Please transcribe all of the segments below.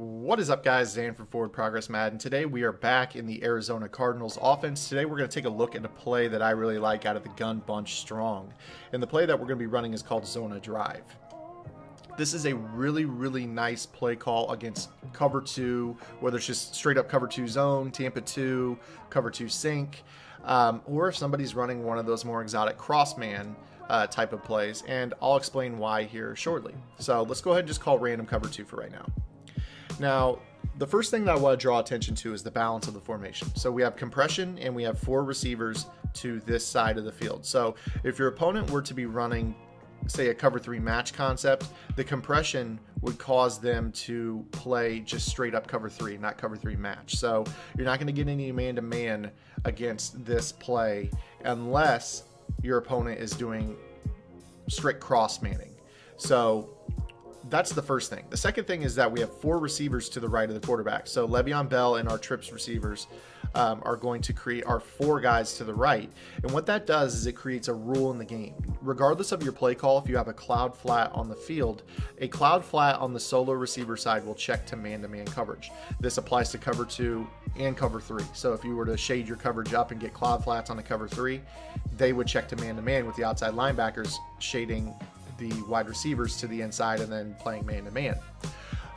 What is up, guys? Zan from Forward Progress Madden. Today we are back in the Arizona Cardinals offense. Today we're going to take a look at a play that I really like out of the gun bunch strong. And the play that we're going to be running is called Zona Drive. This is a really nice play call against cover 2, whether it's just straight up cover 2 zone, Tampa 2, cover 2 sink, or if somebody's running one of those more exotic crossman type of plays. And I'll explain why here shortly. So let's go ahead and just call random cover 2 for right now. Now, the first thing that I want to draw attention to is the balance of the formation. So we have compression and we have 4 receivers to this side of the field. So if your opponent were to be running, say, a cover 3 match concept, the compression would cause them to play just straight up cover 3, not cover 3 match. So you're not going to get any man-to-man against this play unless your opponent is doing strict cross manning. So that's the first thing. The second thing is that we have 4 receivers to the right of the quarterback. So Le'Veon Bell and our trips receivers are going to create our 4 guys to the right. And what that does is it creates a rule in the game. Regardless of your play call, if you have a cloud flat on the field, a cloud flat on the solo receiver side will check to man-to-man coverage. This applies to cover 2 and cover 3. So if you were to shade your coverage up and get cloud flats on the cover 3, they would check to man-to-man with the outside linebackers shading the wide receivers to the inside and then playing man-to-man.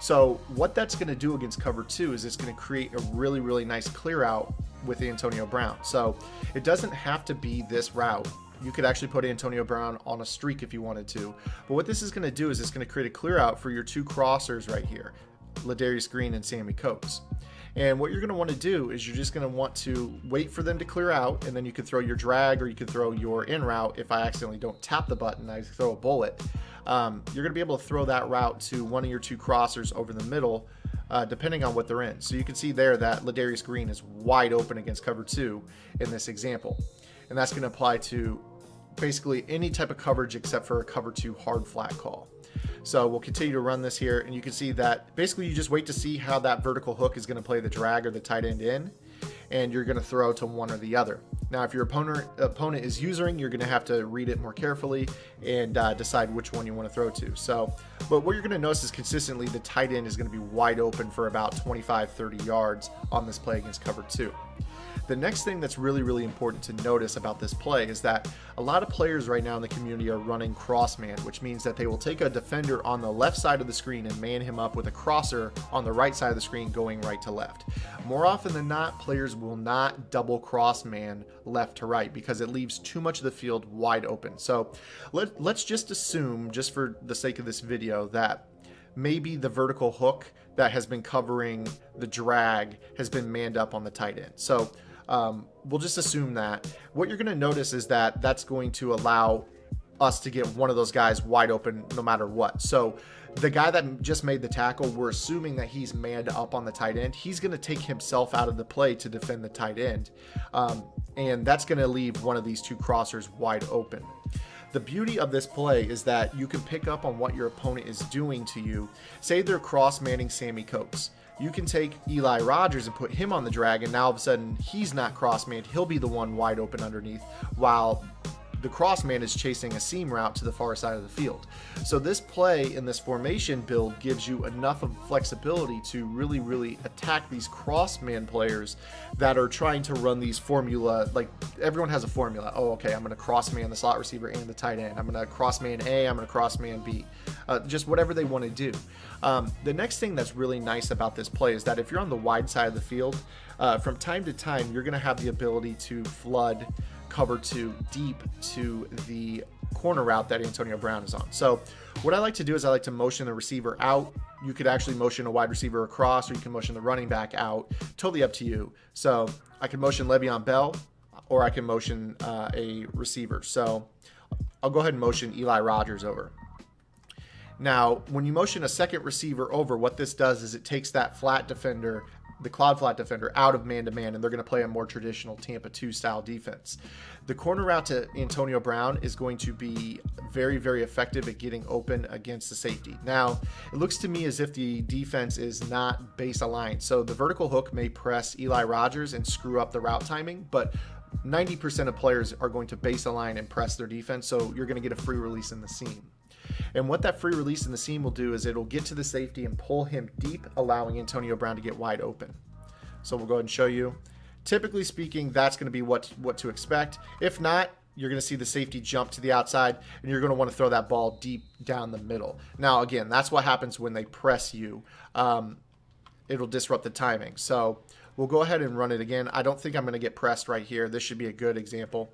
So what that's going to do against cover 2 is it's going to create a really nice clear out with Antonio Brown. So it doesn't have to be this route. You could actually put Antonio Brown on a streak if you wanted to. But what this is going to do is it's going to create a clear out for your 2 crossers right here, Ladarius Green and Sammy Coates. And what you're going to want to do is you're just going to want to wait for them to clear out, and then you could throw your drag or you could throw your in route. If I accidentally don't tap the button, I throw a bullet. You're going to be able to throw that route to one of your 2 crossers over the middle, depending on what they're in. So you can see there that Ladarius Green is wide open against cover 2 in this example. And that's going to apply to basically any type of coverage except for a cover 2 hard flat call. So we'll continue to run this here, and you can see that basically you just wait to see how that vertical hook is going to play the drag or the tight end in, and you're going to throw to one or the other. Now, if your opponent is using, you're going to have to read it more carefully and decide which one you want to throw to. So, but what you're going to notice is consistently the tight end is going to be wide open for about 25-30 yards on this play against cover 2. The next thing that's really important to notice about this play is that a lot of players right now in the community are running cross man, which means that they will take a defender on the left side of the screen and man him up with a crosser on the right side of the screen going right to left. More often than not, players will not double cross man left to right because it leaves too much of the field wide open. So let's just assume, just for the sake of this video, that maybe the vertical hook that has been covering the drag has been manned up on the tight end. So we'll just assume that. What you're going to notice is that that's going to allow us to get one of those guys wide open no matter what. So the guy that just made the tackle, we're assuming that he's manned up on the tight end. He's going to take himself out of the play to defend the tight end. And that's going to leave one of these 2 crossers wide open. The beauty of this play is that you can pick up on what your opponent is doing to you. Say they're cross-manning Sammy Coates. You can take Eli Rogers and put him on the drag, and now all of a sudden he's not cross-manned. He'll be the one wide open underneath, while the cross-man is chasing a seam route to the far side of the field. So this play in this formation build gives you enough of flexibility to really attack these cross-man players that are trying to run these formula. Like, everyone has a formula. Oh, okay, I'm going to cross-man the slot receiver and the tight end. I'm going to cross-man A, I'm going to cross-man B. Just whatever they want to do. The next thing that's really nice about this play is that if you're on the wide side of the field, from time to time, you're going to have the ability to flood cover 2 deep to the corner route that Antonio Brown is on. So what I like to do is I like to motion the receiver out. You could actually motion a wide receiver across, or you can motion the running back out. Totally up to you. So I can motion Le'Veon Bell, or I can motion a receiver. So I'll go ahead and motion Eli Rogers over. Now, when you motion a second receiver over, what this does is it takes that flat defender, the cloud flat defender, out of man-to-man, and they're going to play a more traditional Tampa 2 style defense. The corner route to Antonio Brown is going to be very effective at getting open against the safety. Now, it looks to me as if the defense is not base aligned. So the vertical hook may press Eli Rogers and screw up the route timing, but 90% of players are going to base align and press their defense, so you're going to get a free release in the seam. And what that free release in the seam will do is it'll get to the safety and pull him deep, allowing Antonio Brown to get wide open. So we'll go ahead and show you. Typically speaking, that's going to be what to expect. If not, you're going to see the safety jump to the outside, and you're going to want to throw that ball deep down the middle. Now, again, that's what happens when they press you. It'll disrupt the timing. So we'll go ahead and run it again. I don't think I'm going to get pressed right here. This should be a good example.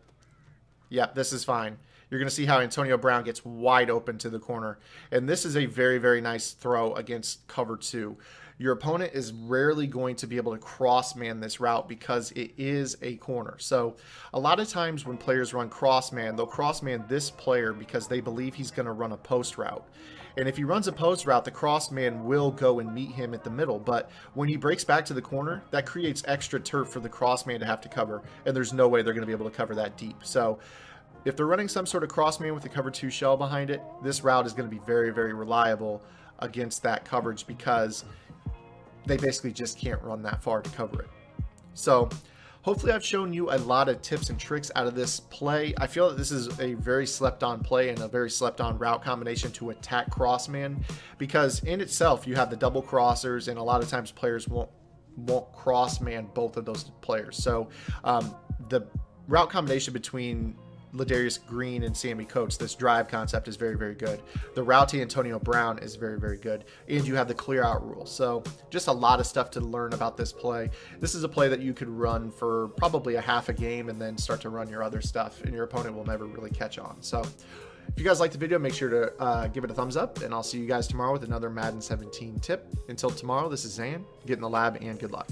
Yeah, this is fine. You're going to see how Antonio Brown gets wide open to the corner. And this is a very, very nice throw against cover 2. Your opponent is rarely going to be able to cross-man this route because it is a corner. So a lot of times when players run cross-man, they'll cross-man this player because they believe he's going to run a post route. And if he runs a post route, the cross-man will go and meet him at the middle. But when he breaks back to the corner, that creates extra turf for the cross-man to have to cover. And there's no way they're going to be able to cover that deep. So if they're running some sort of cross-man with a cover 2 shell behind it, this route is going to be very, very reliable against that coverage because they basically just can't run that far to cover it. So hopefully I've shown you a lot of tips and tricks out of this play. I feel that this is a very slept on play and a very slept on route combination to attack crossman, because in itself you have the double crossers, and a lot of times players won't crossman both of those players. So the route combination between Ladarius Green and Sammy Coates, this drive concept, is very, very good. The route to Antonio Brown is very, very good. And you have the clear out rule. So just a lot of stuff to learn about this play. This is a play that you could run for probably a half a game and then start to run your other stuff, and your opponent will never really catch on. So if you guys liked the video, make sure to give it a thumbs up, and I'll see you guys tomorrow with another Madden 17 tip. Until tomorrow, this is Zan. Get in the lab and good luck.